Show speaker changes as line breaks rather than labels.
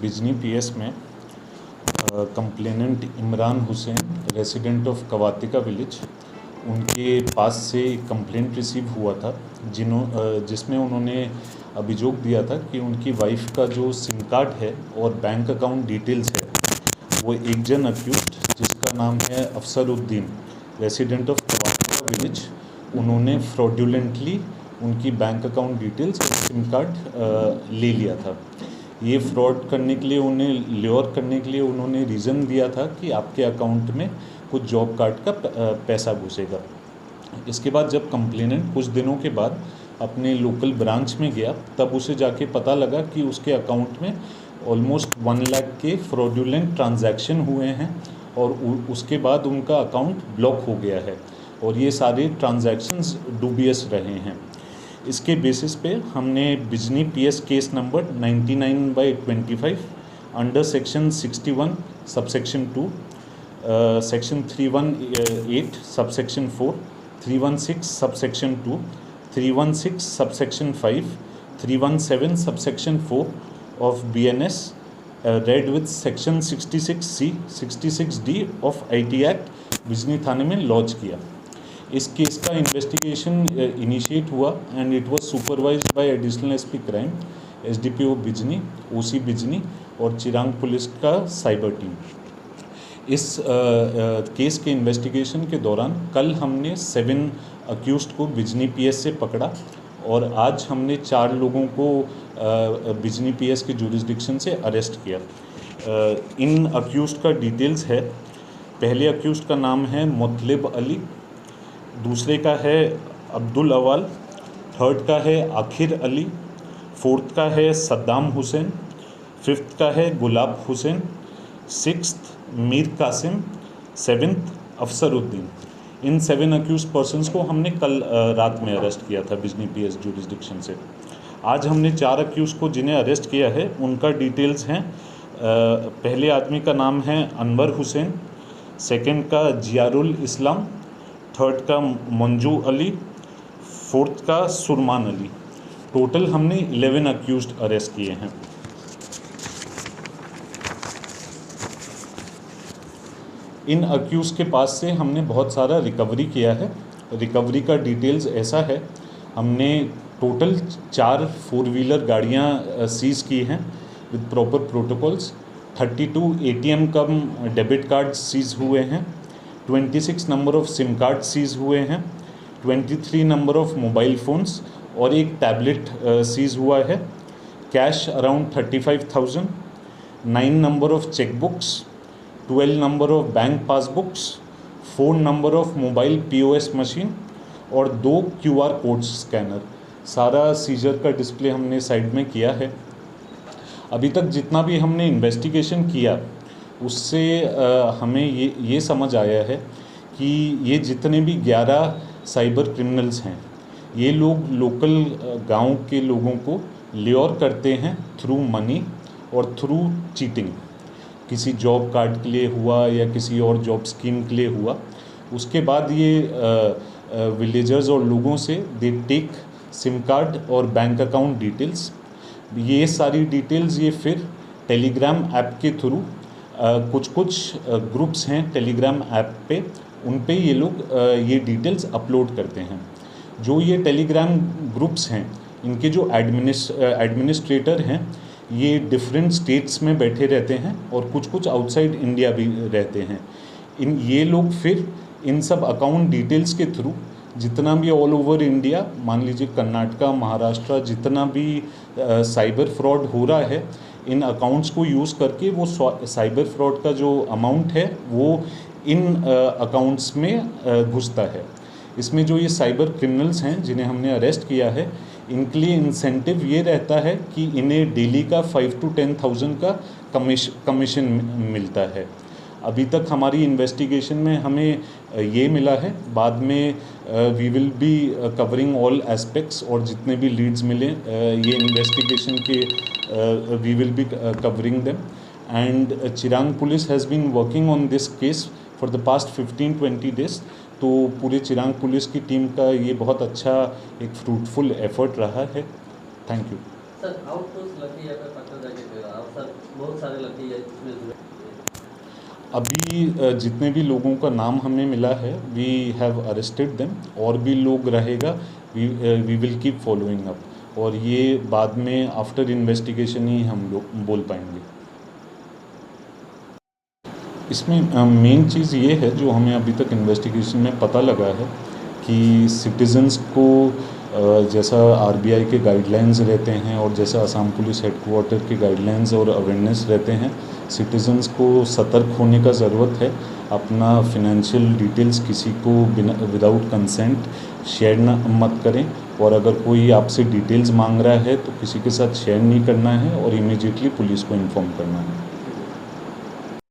Bijni PS में complainant Imran Hussain resident of Kawatika village, उनके पास से एक कंप्लेंट रिसीव हुआ था जिसमें उन्होंने अभियोग दिया था कि उनकी वाइफ का जो सिम कार्ड है और बैंक अकाउंट डिटेल्स है वो एक जन अक्यूज्ड जिसका नाम है अफसरुद्दीन रेसिडेंट ऑफ कवातिका विलेज, उन्होंने फ्रॉड्यूलेंटली उनकी बैंक अकाउंट डिटेल्स और सिम कार्ड ले लिया था। ये फ्रॉड करने के लिए ल्योर करने के लिए उन्होंने रीज़न दिया था कि आपके अकाउंट में कुछ जॉब कार्ड का पैसा घुसेगा। इसके बाद जब कंप्लेनेंट कुछ दिनों के बाद अपने लोकल ब्रांच में गया तब उसे जाके पता लगा कि उसके अकाउंट में ऑलमोस्ट 1 लाख के फ्रॉड्यूलेंट ट्रांजैक्शन हुए हैं और उसके बाद उनका अकाउंट ब्लॉक हो गया है और ये सारे ट्रांजैक्शंस डूबियस रहे हैं। इसके बेसिस पे हमने Bijni PS case number 99/25 under section 61 subsection 2, section 318 subsection 4, 316 subsection 2, 316 subsection 5, 317 subsection 4 of BNS read with section 66C 66D of IT act Bijni थाने में लॉन्च किया। इस केस का इन्वेस्टिगेशन इनिशिएट हुआ and it was supervised by additional SP crime SDPO Bijni, OC Bijni और Chirang police का cyber team. इस case के इन्वेस्टिगेशन के दौरान कल हमने 7 अक्यूज्ड को बिजनी पीएस से पकड़ा और आज हमने 4 लोगों को बिजनी पीएस के जुरिस्डिक्शन से अरेस्ट किया। इन अक्यूज्ड का डिटेल्स है, पहले अक्यूज्ड का नाम है मुतलिब अली, दूसरे का है अब्दुल अवाल, थर्ड का है आखिर अली, फोर्थ का है सद्दाम हुसैन, फिफ्थ का है गुलाब हुसैन, सिक्स्थ मीर कासिम, सेवेंथ अफसरुद्दीन। इन 7 अक्यूज पर्सनस को हमने कल रात में अरेस्ट किया था बिजनी पीएस जुरिस्डिक्शन से। आज हमने 4 अक्यूज को जिन्हें अरेस्ट किया है उनका डिटेल्स हैं। पहले आदमी का नाम है अनवर हुसैन, सेकंड का जियारुल इस्लाम, थर्ड का मंजू अली, फोर्थ का सुरमान अली। टोटल हमने 11 अक्यूज्ड अरेस्ट किए हैं। इन अक्यूज के पास से हमने बहुत सारा रिकवरी किया है। रिकवरी का डिटेल्स ऐसा है, हमने टोटल 4 4 व्हीलर गाड़ियाँ सीज़ की हैं with proper protocols, 32 ATM cum debit card seize हुए हैं, 26 number of sim card seize हुए हैं, 23 नंबर ऑफ मोबाइल फ़ोन्स और एक टैबलेट सीज़ हुआ है, cash around 35,000, 9 number of cheque books, 12 number of bank passbooks, 4 number of mobile POS machine और 2 QR code scanner. सारा सीजर का डिस्प्ले हमने साइड में किया है। अभी तक जितना भी हमने इन्वेस्टिगेशन किया उससे हमें ये समझ आया है कि ये जितने भी 11 साइबर क्रिमिनल्स हैं ये लोग लोकल गांव के लोगों को ल्योर करते हैं थ्रू मनी और थ्रू चीटिंग। किसी जॉब कार्ड के लिए हुआ या किसी और जॉब स्कीम के लिए हुआ, उसके बाद ये विलेजर्स और लोगों से दे टेक सिम कार्ड और बैंक अकाउंट डिटेल्स। ये सारी डिटेल्स ये फिर टेलीग्राम ऐप के थ्रू कुछ ग्रुप्स हैं टेलीग्राम ऐप पे, उन पे ये लोग ये डिटेल्स अपलोड करते हैं। जो ये टेलीग्राम ग्रुप्स हैं इनके जो एडमिनिस्ट्रेटर हैं ये डिफरेंट स्टेट्स में बैठे रहते हैं और कुछ आउटसाइड इंडिया भी रहते हैं। ये लोग फिर इन सब अकाउंट डिटेल्स के थ्रू जितना भी ऑल ओवर इंडिया, मान लीजिए कर्नाटका, महाराष्ट्र, जितना भी साइबर फ्रॉड हो रहा है, इन अकाउंट्स को यूज़ करके वो साइबर फ्रॉड का जो अमाउंट है वो इन अकाउंट्स में घुसता है। इसमें जो ये साइबर क्रिमिनल्स हैं जिन्हें हमने अरेस्ट किया है इनके लिए इंसेंटिव ये रहता है कि इन्हें डेली का 5 to 10,000 का कमीशन मिलता है। अभी तक हमारी इन्वेस्टिगेशन में हमें ये मिला है, बाद में we will be covering all aspects और जितने भी लीड्स मिले ये इन्वेस्टिगेशन के we will be covering them. And Chirang police has been working on this case for the past 15-20 days. तो पूरे चिरांग पुलिस की टीम का ये बहुत अच्छा एक फ्रूटफुल एफर्ट रहा है। Thank you sir.
बहुत सारे लड़के इसमें जुड़े।
अभी जितने भी लोगों का नाम हमें मिला है वी हैव अरेस्टेड देम, और भी लोग रहेगा, we will keep following up, और ये बाद में आफ्टर इन्वेस्टिगेशन ही हम लोग बोल पाएंगे। इसमें मेन चीज़ ये है जो हमें अभी तक इन्वेस्टिगेशन में पता लगा है कि सिटीजन्स को जैसा आरबीआई के गाइडलाइंस रहते हैं और जैसा असम पुलिस हेडक्वार्टर के गाइडलाइंस और अवेयरनेस रहते हैं, सिटीजन्स को सतर्क होने का ज़रूरत है। अपना फिनेंशियल डिटेल्स किसी को बिना विदाउट कंसेंट शेयर ना मत करें, और अगर कोई आपसे डिटेल्स मांग रहा है तो किसी के साथ शेयर नहीं करना है और इमीडिएटली पुलिस को इन्फॉर्म करना है।